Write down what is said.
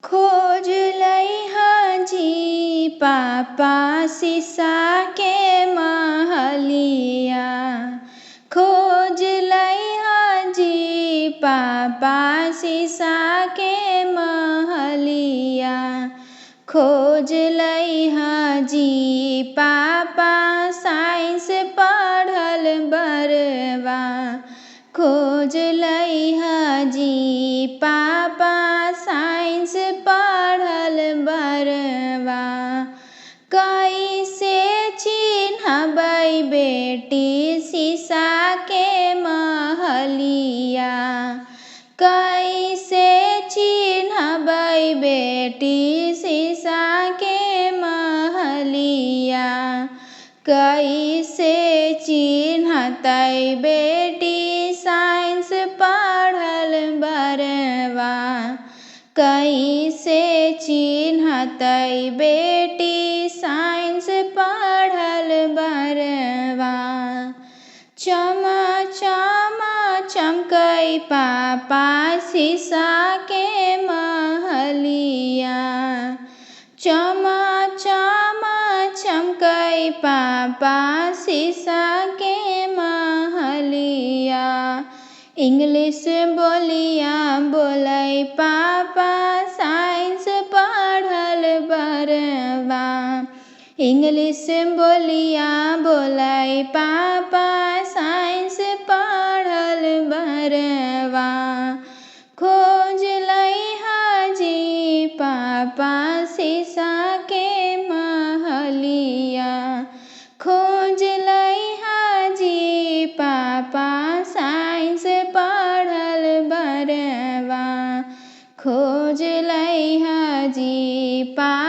खोज लइहा जी पापा शीशा के महलिया। खोज लइहा जी पापा शीशा के महलिया। खोज लइहा जी पापा साइंस पढ़ल बरवा। खोज लइहा जी पापा साइंस पढ़ल बरवा। कैसे चिन्हबै बेटी शीशा के महलिया। कैसे चिन्हबै बेटी शीशा के महलिया। कैसे चिन्हतै बेटी साइंस पढ़ल बरवा। कैसे चिन्हतै बेटी साइंस पढ़ल बरवा। चम चम चमकै पापा शीशा के महलिया। चम चम चमकै पापा शीशा के महलिया। इंग्लिश बोलिया बोलै पापा साइंस पढ़ल बरवा। इंग्लिश बोलिया बोलै पापा साइंस पढ़ल बरवा। खोज लइहा जी पापा शीशा के महलिया। खोज लइहा जी पापा साइंस पढ़ल बरवा। खोज लइहा जी पापा